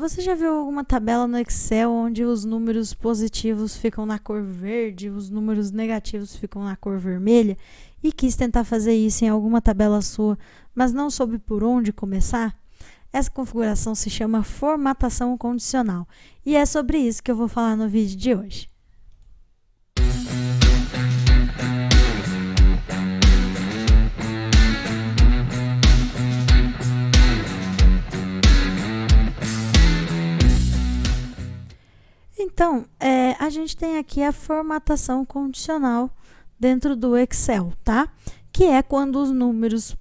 Você já viu alguma tabela no Excel onde os números positivos ficam na cor verde, os números negativos ficam na cor vermelha? E quis tentar fazer isso em alguma tabela sua, mas não soube por onde começar? Essa configuração se chama formatação condicional. E é sobre isso que eu vou falar no vídeo de hoje. Então, a gente tem aqui a formatação condicional dentro do Excel, tá? Que é quando os números,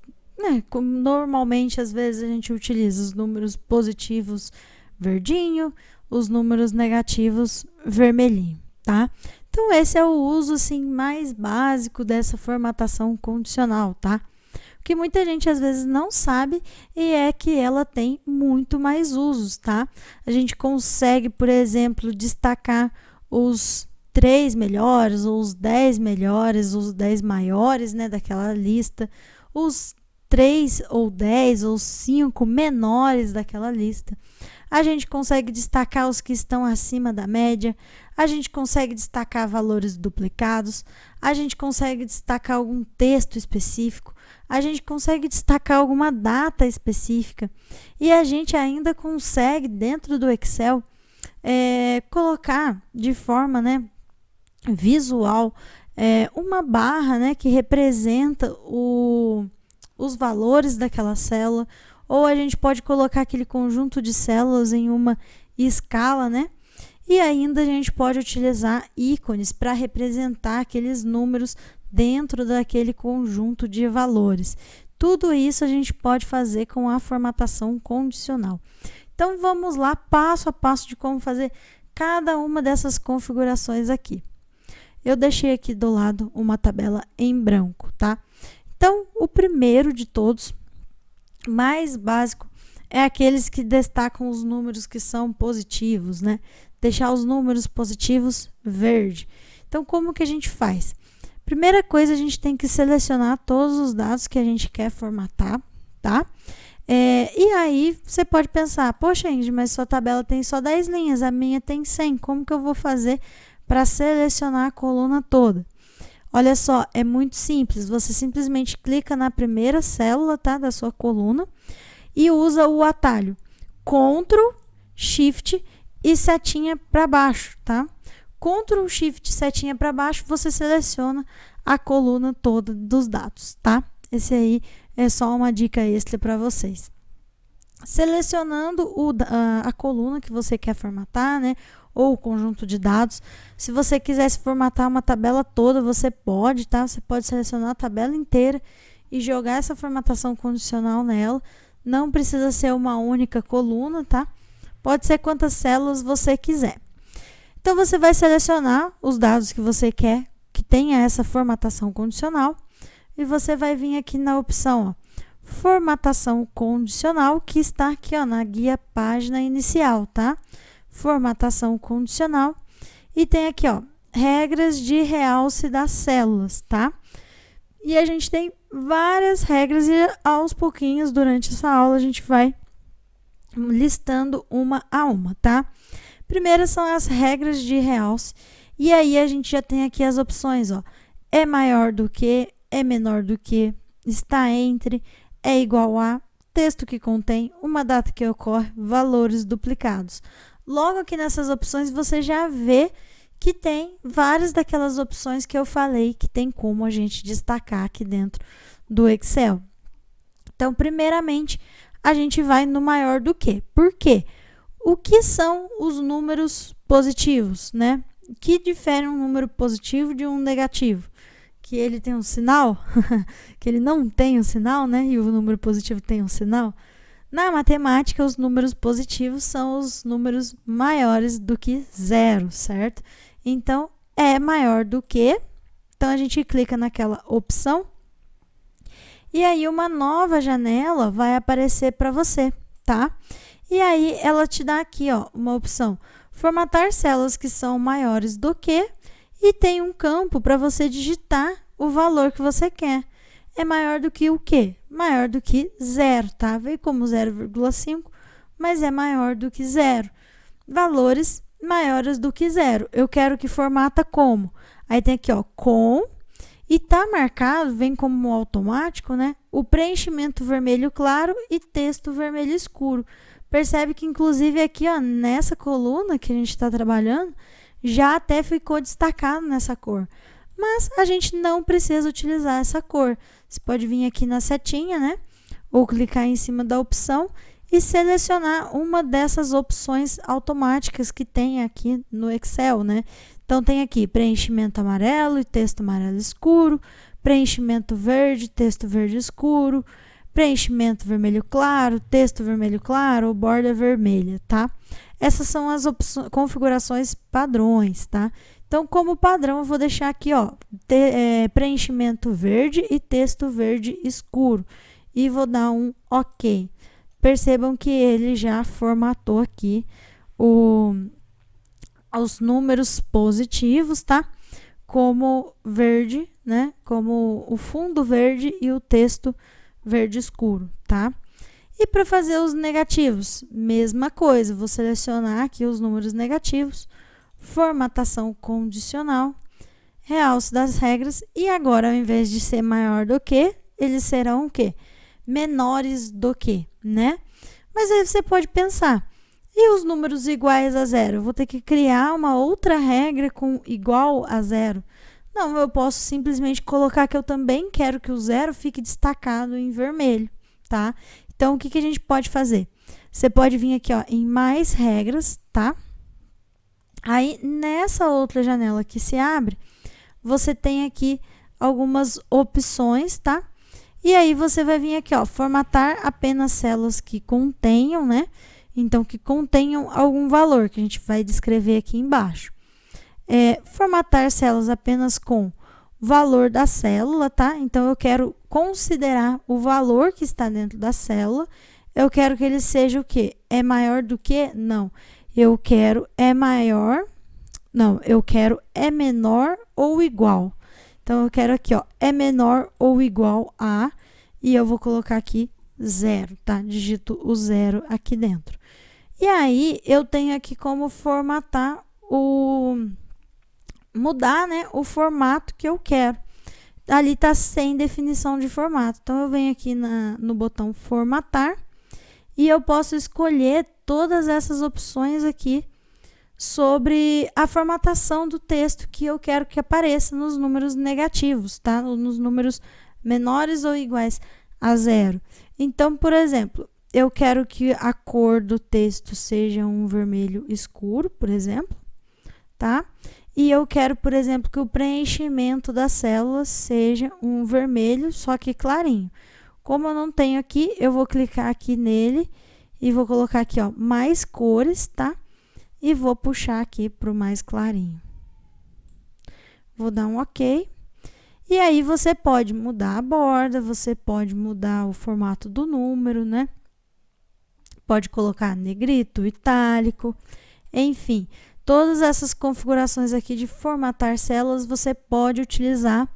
normalmente, às vezes, a gente utiliza os números positivos verdinho, os números negativos vermelhinho, tá? Então, esse é o uso, assim, mais básico dessa formatação condicional, tá? O que muita gente às vezes não sabe e é que ela tem muito mais usos, tá? A gente consegue, por exemplo, destacar os 3 melhores, ou os 10 melhores, os 10 maiores, né, daquela lista, os 3 ou 10 ou 5 menores daquela lista. A gente consegue destacar os que estão acima da média, a gente consegue destacar valores duplicados, a gente consegue destacar algum texto específico, a gente consegue destacar alguma data específica e a gente ainda consegue, dentro do Excel, colocar de forma visual uma barra que representa os valores daquela célula, ou a gente pode colocar aquele conjunto de células em uma escala, e ainda a gente pode utilizar ícones para representar aqueles números dentro daquele conjunto de valores. Tudo isso a gente pode fazer com a formatação condicional. Então, vamos lá, passo a passo de como fazer cada uma dessas configurações aqui. Eu deixei aqui do lado uma tabela em branco, tá? Então, o primeiro de todos, mais básico, é aqueles que destacam os números que são positivos, Deixar os números positivos verde. Então, como que a gente faz? Primeira coisa, a gente tem que selecionar todos os dados que a gente quer formatar, tá? E aí, você pode pensar, poxa, Ingrid, mas sua tabela tem só 10 linhas, a minha tem 100. Como que eu vou fazer para selecionar a coluna toda? Olha só, é muito simples. Você simplesmente clica na primeira célula, tá, da sua coluna e usa o atalho Ctrl, Shift e setinha para baixo, tá? Ctrl, Shift, setinha para baixo, você seleciona a coluna toda dos dados, tá? Esse aí é só uma dica extra para vocês. Selecionando a coluna que você quer formatar, ou o conjunto de dados. Se você quisesse formatar uma tabela toda, você pode, tá? Você pode selecionar a tabela inteira e jogar essa formatação condicional nela. Não precisa ser uma única coluna, tá? Pode ser quantas células você quiser. Então, você vai selecionar os dados que você quer que tenha essa formatação condicional e você vai vir aqui na opção, formatação condicional, que está aqui, na guia página inicial, tá? Formatação condicional e tem aqui, regras de realce das células, tá? E a gente tem várias regras e aos pouquinhos, durante essa aula, a gente vai listando uma a uma, tá? Primeiro são as regras de realce. E aí, a gente já tem aqui as opções, é maior do que, é menor do que, está entre, é igual a, texto que contém, uma data que ocorre, valores duplicados. Logo aqui nessas opções, você já vê que tem várias daquelas opções que eu falei que tem como a gente destacar aqui dentro do Excel. Então, primeiramente, a gente vai no maior do que. Por quê? O que são os números positivos, Que difere um número positivo de um negativo? Que ele tem um sinal, que ele não tem um sinal, E o número positivo tem um sinal. Na matemática, os números positivos são os números maiores do que zero, certo? Então, é maior do que. Então, a gente clica naquela opção. E aí, uma nova janela vai aparecer para você, tá? E aí, ela te dá aqui, uma opção. Formatar células que são maiores do que. E tem um campo para você digitar o valor que você quer. É maior do que o quê? Maior do que zero, tá? Veio como 0,5, mas é maior do que 0. Valores maiores do que 0. Eu quero que formata como? Aí tem aqui, ó, com, e tá marcado, vem como automático, né? O preenchimento vermelho claro e texto vermelho escuro. Percebe que, inclusive, aqui, ó, nessa coluna que a gente está trabalhando, já até ficou destacado nessa cor. Mas a gente não precisa utilizar essa cor. Você pode vir aqui na setinha, né? Ou clicar em cima da opção e selecionar uma dessas opções automáticas que tem aqui no Excel, né? Então, tem aqui preenchimento amarelo e texto amarelo escuro, preenchimento verde, texto verde escuro, preenchimento vermelho claro, texto vermelho claro ou borda vermelha, tá? Essas são as configurações padrões, tá? Então, como padrão, eu vou deixar aqui, ó, preenchimento verde e texto verde escuro. E vou dar um OK. Percebam que ele já formatou aqui os números positivos, tá? Como verde, né? Como o fundo verde e o texto verde escuro, tá? E para fazer os negativos, mesma coisa. Vou selecionar aqui os números negativos, formatação condicional, realce das regras. E agora, ao invés de ser maior do que, eles serão o quê? Menores do que, né? Mas aí você pode pensar, e os números iguais a 0? Eu vou ter que criar uma outra regra com igual a 0? Não, eu posso simplesmente colocar que eu também quero que o 0 fique destacado em vermelho, tá? Então, o que a gente pode fazer? Você pode vir aqui, ó, em mais regras, tá? Aí, nessa outra janela que se abre, você tem aqui algumas opções, tá? E aí, você vai vir aqui, ó, formatar apenas células que contenham, né? Então, que contenham algum valor, que a gente vai descrever aqui embaixo. Formatar células apenas com valor da célula, tá? Então, eu quero considerar o valor que está dentro da célula. Eu quero que ele seja o quê? É maior do que? Não. Eu quero é maior... Não, eu quero é menor ou igual. Então, eu quero aqui, ó, é menor ou igual a, e eu vou colocar aqui 0, tá? Digito o 0 aqui dentro. E aí, eu tenho aqui como formatar mudar, né, o formato que eu quero. Ali tá sem definição de formato. Então, eu venho aqui no botão formatar e eu posso escolher todas essas opções aqui sobre a formatação do texto que eu quero que apareça nos números negativos, tá? Nos números menores ou iguais a 0. Então, por exemplo, eu quero que a cor do texto seja um vermelho escuro, por exemplo, tá? E eu quero, por exemplo, que o preenchimento das células seja um vermelho, só que clarinho. Como eu não tenho aqui, eu vou clicar aqui nele e vou colocar aqui, ó, mais cores, tá? E vou puxar aqui para o mais clarinho. Vou dar um OK. E aí, você pode mudar a borda, você pode mudar o formato do número, né? Pode colocar negrito, itálico, enfim. Todas essas configurações aqui de formatar células, você pode utilizar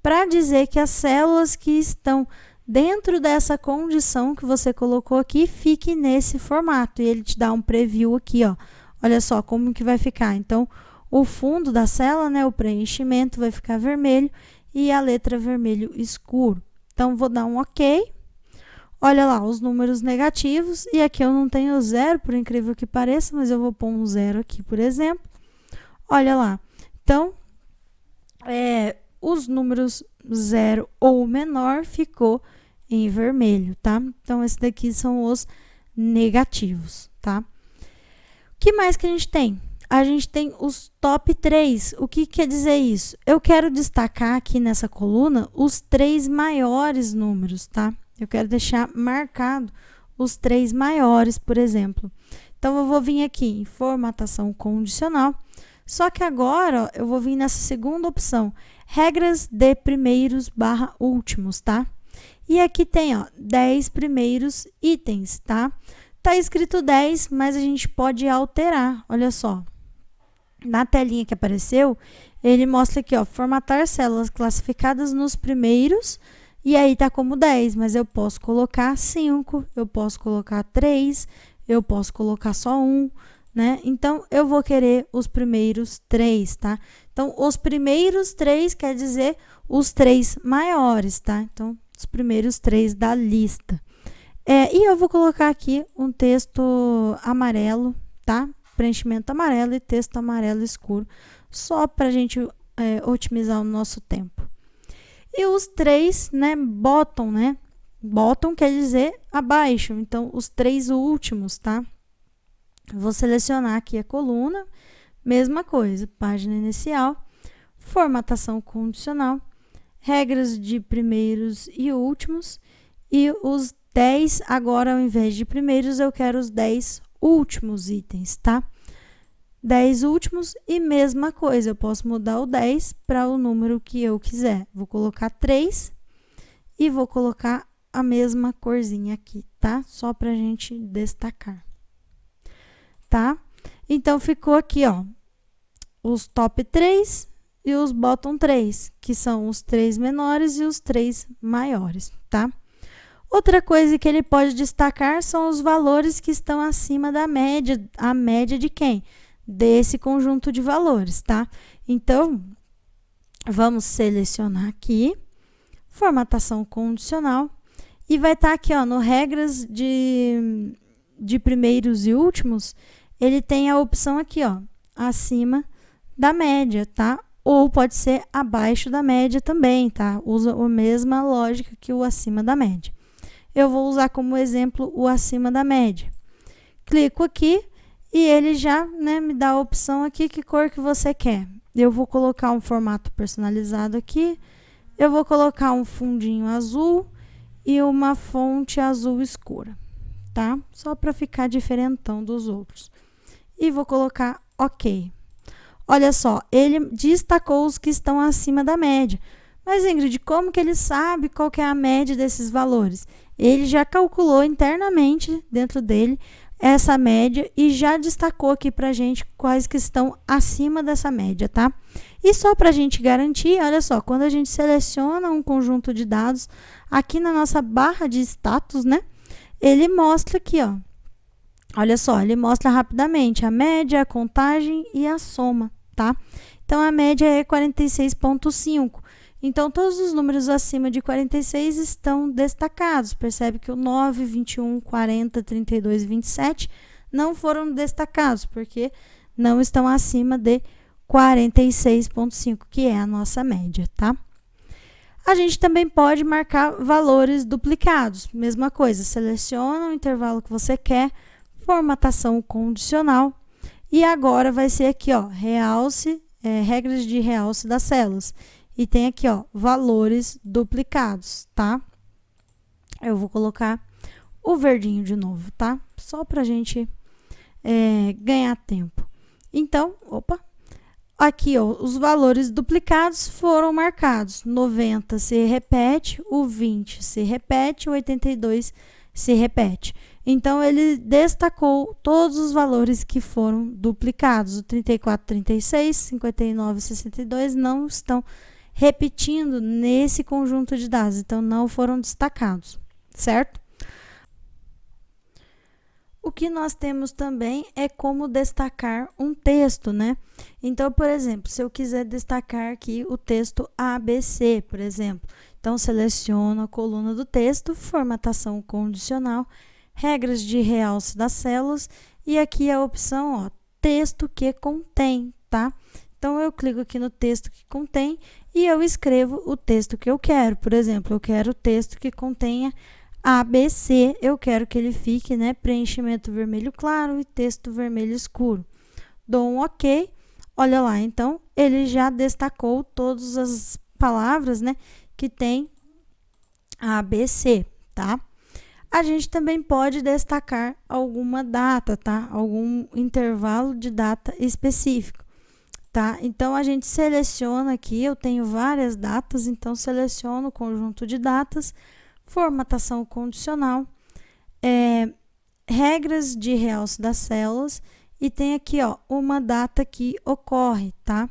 para dizer que as células que estão dentro dessa condição que você colocou aqui, fiquem nesse formato. E ele te dá um preview aqui, ó. Olha só como que vai ficar. Então, o fundo da célula, né, o preenchimento vai ficar vermelho e a letra vermelho escuro. Então, vou dar um OK. Olha lá, os números negativos. E aqui eu não tenho 0, por incrível que pareça, mas eu vou pôr um 0 aqui, por exemplo. Olha lá. Então, os números 0 ou menor ficou em vermelho, tá? Então, esses daqui são os negativos, tá? O que mais que a gente tem? A gente tem os top 3. O que quer dizer isso? Eu quero destacar aqui nessa coluna os 3 maiores números, tá? Eu quero deixar marcado os 3 maiores, por exemplo. Então, eu vou vir aqui em formatação condicional. Só que agora, ó, eu vou vir nessa segunda opção, regras de primeiros / últimos, tá? E aqui tem, ó, 10 primeiros itens, tá? Tá escrito 10, mas a gente pode alterar, olha só. Na telinha que apareceu, ele mostra aqui, ó, formatar células classificadas nos primeiros, e aí tá como 10, mas eu posso colocar 5, eu posso colocar 3, eu posso colocar só um, né? Então, eu vou querer os primeiros 3, tá? Então, os primeiros 3 quer dizer os 3 maiores, tá? Então, os primeiros 3 da lista. E eu vou colocar aqui um texto amarelo, tá? Preenchimento amarelo e texto amarelo escuro, só para a gente otimizar o nosso tempo. E os 3, né, bottom, né? Bottom quer dizer abaixo, então os 3 últimos, tá? Vou selecionar aqui a coluna, mesma coisa, página inicial, formatação condicional, regras de primeiros e últimos, e os 10, agora ao invés de primeiros, eu quero os 10 últimos itens, tá? 10 últimos e mesma coisa, eu posso mudar o 10 para o número que eu quiser. Vou colocar 3 e vou colocar a mesma corzinha aqui, tá? Só para a gente destacar, tá? Então, ficou aqui, ó, os top 3 e os bottom 3, que são os 3 menores e os 3 maiores, tá? Outra coisa que ele pode destacar são os valores que estão acima da média. A média de quem? Desse conjunto de valores, tá? Então, vamos selecionar aqui, formatação condicional, e vai estar aqui, ó, no regras de primeiros e últimos, ele tem a opção aqui, ó, acima da média, tá? Ou pode ser abaixo da média também, tá? Usa a mesma lógica que o acima da média. Eu vou usar como exemplo o acima da média. Clico aqui e ele já, né, me dá a opção aqui, que cor que você quer. Eu vou colocar um formato personalizado aqui. Eu vou colocar um fundinho azul e uma fonte azul escura, tá? Só para ficar diferentão dos outros. E vou colocar OK. Olha só, ele destacou os que estão acima da média. Mas, Ingrid, como que ele sabe qual que é a média desses valores? Ele já calculou internamente, dentro dele, essa média e já destacou aqui para a gente quais que estão acima dessa média, tá? E só para a gente garantir, olha só, quando a gente seleciona um conjunto de dados, aqui na nossa barra de status, né? Ele mostra aqui, ó. Olha só, ele mostra rapidamente a média, a contagem e a soma, tá? Então, a média é 46,5. Então, todos os números acima de 46 estão destacados. Percebe que o 9, 21, 40, 32 e 27 não foram destacados, porque não estão acima de 46,5, que é a nossa média, tá? A gente também pode marcar valores duplicados. Mesma coisa, seleciona o intervalo que você quer, formatação condicional, e agora vai ser aqui, ó, realce, regras de realce das células. E tem aqui, ó, valores duplicados, tá? Eu vou colocar o verdinho de novo, tá? Só pra gente ganhar tempo. Então, aqui, ó, os valores duplicados foram marcados. 90 se repete, o 20 se repete, o 82 se repete. Então, ele destacou todos os valores que foram duplicados. O 34, 36, 59 e 62 não estão repetindo nesse conjunto de dados, então não foram destacados, certo? O que nós temos também é como destacar um texto, né? Então, por exemplo, se eu quiser destacar aqui o texto ABC, por exemplo, então seleciono a coluna do texto, formatação condicional, regras de realce das células, e aqui a opção, ó, texto que contém, tá? Então, eu clico aqui no texto que contém e eu escrevo o texto que eu quero. Por exemplo, eu quero o texto que contenha ABC, eu quero que ele fique, né, preenchimento vermelho claro e texto vermelho escuro. Dou um OK. Olha lá, então, ele já destacou todas as palavras, né, que tem ABC, tá? A gente também pode destacar alguma data, tá? Algum intervalo de data específico. Tá? Então, a gente seleciona aqui, eu tenho várias datas, então seleciono o conjunto de datas, formatação condicional, regras de realce das células, e tem aqui, ó, uma data que ocorre, tá?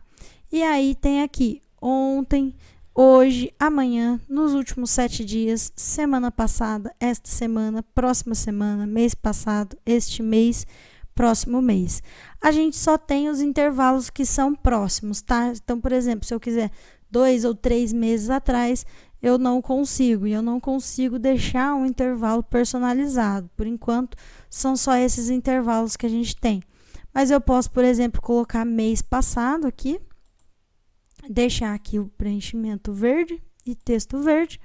E aí tem aqui ontem, hoje, amanhã, nos últimos 7 dias, semana passada, esta semana, próxima semana, mês passado, este mês, próximo mês. A gente só tem os intervalos que são próximos, tá? Então, por exemplo, se eu quiser 2 ou 3 meses atrás, eu não consigo. E eu não consigo deixar um intervalo personalizado. Por enquanto, são só esses intervalos que a gente tem. Mas eu posso, por exemplo, colocar mês passado aqui. Deixar aqui o preenchimento verde e texto verde.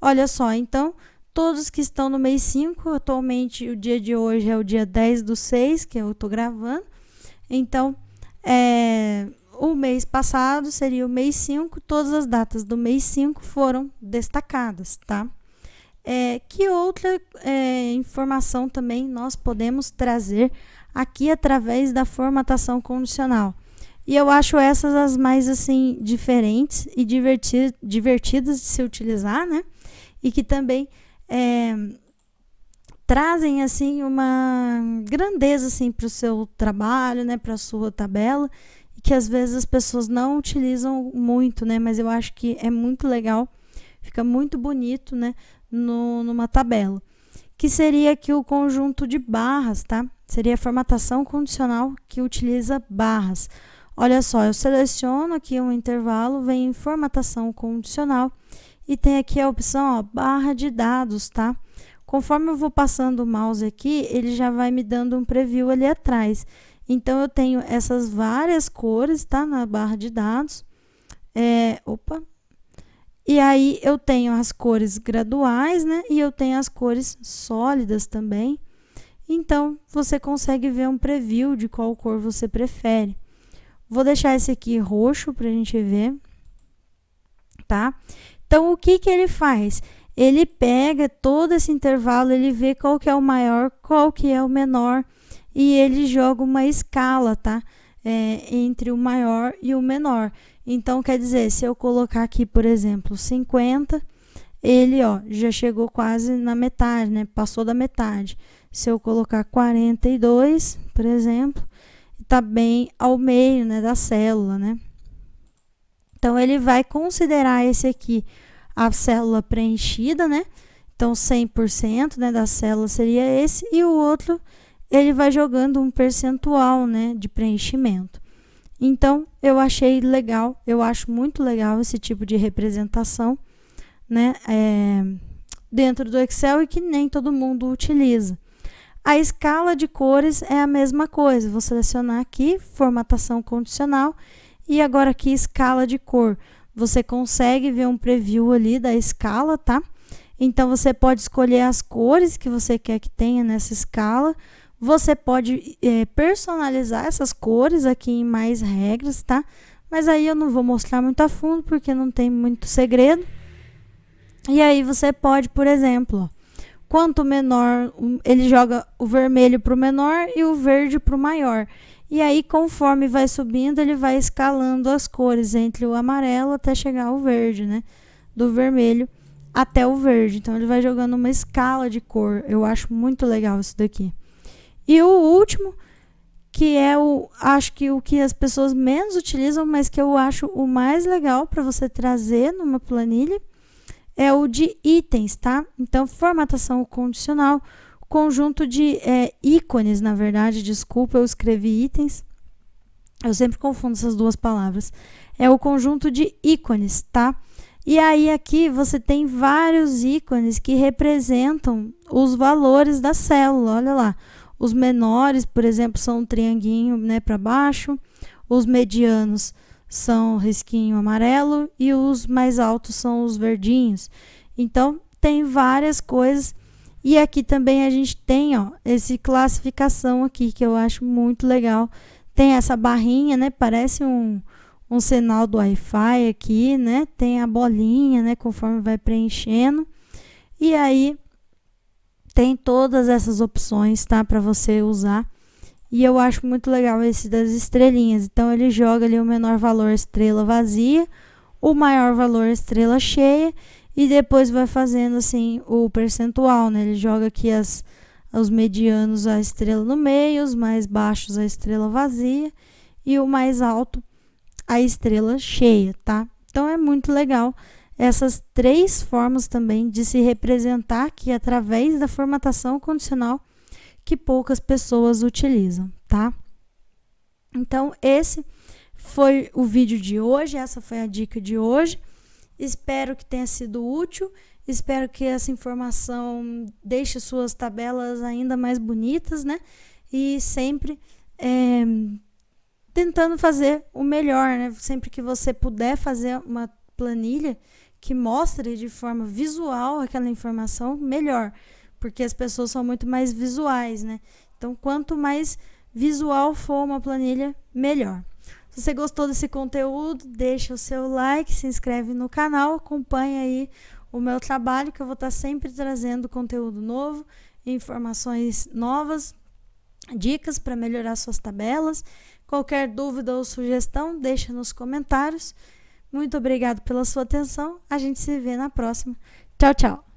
Olha só, então, todos que estão no mês 5, atualmente o dia de hoje é o dia 10/6, que eu estou gravando. Então, o mês passado seria o mês 5, todas as datas do mês 5 foram destacadas, tá? Que outra informação também nós podemos trazer aqui através da formatação condicional? E eu acho essas as mais, assim, diferentes e divertidas de se utilizar, né? E que também trazem, assim, uma grandeza, assim, para o seu trabalho, né? Para a sua tabela. E que, às vezes, as pessoas não utilizam muito, né? Mas eu acho que é muito legal. Fica muito bonito, né? Numa tabela. Que seria aqui o conjunto de barras, tá? Seria a formatação condicional que utiliza barras. Olha só, eu seleciono aqui um intervalo, vem em formatação condicional e tem aqui a opção, ó, barra de dados, tá? Conforme eu vou passando o mouse aqui, ele já vai me dando um preview ali atrás. Então, eu tenho essas várias cores, tá? Na barra de dados. E aí, eu tenho as cores graduais, né? E eu tenho as cores sólidas também. Então, você consegue ver um preview de qual cor você prefere. Vou deixar esse aqui roxo para a gente ver, tá? Então, o que ele faz? Ele pega todo esse intervalo, ele vê qual que é o maior, qual que é o menor, e ele joga uma escala, tá? Entre o maior e o menor. Então, quer dizer, se eu colocar aqui, por exemplo, 50, ele, ó, já chegou quase na metade, né? Passou da metade. Se eu colocar 42, por exemplo, está bem ao meio, né, da célula, né? Então, ele vai considerar esse aqui a célula preenchida, né? Então, 100%, né, da célula seria esse, e o outro, ele vai jogando um percentual, né, de preenchimento. Então, eu achei legal, eu acho muito legal esse tipo de representação, né, dentro do Excel e que nem todo mundo utiliza. A escala de cores é a mesma coisa. Vou selecionar aqui, formatação condicional, e agora aqui, escala de cor. Você consegue ver um preview ali da escala, tá? Então, você pode escolher as cores que você quer que tenha nessa escala. Você pode personalizar essas cores aqui em mais regras, tá? Mas aí eu não vou mostrar muito a fundo, porque não tem muito segredo. E aí, você pode, por exemplo, ó, quanto menor, ele joga o vermelho para o menor e o verde para o maior. E aí, conforme vai subindo, ele vai escalando as cores entre o amarelo até chegar ao verde, né? Do vermelho até o verde. Então, ele vai jogando uma escala de cor. Eu acho muito legal isso daqui. E o último, que é acho que o que as pessoas menos utilizam, mas que eu acho o mais legal para você trazer numa planilha, é o de itens, tá? Então, formatação condicional, conjunto de ícones, na verdade, desculpa, eu escrevi itens. Eu sempre confundo essas duas palavras. É o conjunto de ícones, tá? E aí, aqui, você tem vários ícones que representam os valores da célula, olha lá. Os menores, por exemplo, são um trianguinho, né, para baixo. Os medianos são risquinho amarelo e os mais altos são os verdinhos. Então, tem várias coisas. E aqui também a gente tem, ó, esse classificação aqui, que eu acho muito legal. Tem essa barrinha, né? Parece um sinal do Wi-Fi aqui, né? Tem a bolinha, né? Conforme vai preenchendo. E aí, tem todas essas opções, tá? Para você usar. E eu acho muito legal esse das estrelinhas. Então, ele joga ali o menor valor estrela vazia, o maior valor estrela cheia, e depois vai fazendo assim o percentual, né? Ele joga aqui os medianos a estrela no meio, os mais baixos a estrela vazia e o mais alto a estrela cheia, tá? Então, é muito legal essas 3 formas também de se representar aqui através da formatação condicional que poucas pessoas utilizam, tá? Então, esse foi o vídeo de hoje, essa foi a dica de hoje. Espero que tenha sido útil, espero que essa informação deixe suas tabelas ainda mais bonitas, né? E sempre tentando fazer o melhor, né? Sempre que você puder fazer uma planilha que mostre de forma visual aquela informação, melhor, porque as pessoas são muito mais visuais, né? Então, quanto mais visual for uma planilha, melhor. Se você gostou desse conteúdo, deixa o seu like, se inscreve no canal, acompanha aí o meu trabalho, que eu vou estar sempre trazendo conteúdo novo, informações novas, dicas para melhorar suas tabelas. Qualquer dúvida ou sugestão, deixa nos comentários. Muito obrigado pela sua atenção. A gente se vê na próxima. Tchau, tchau.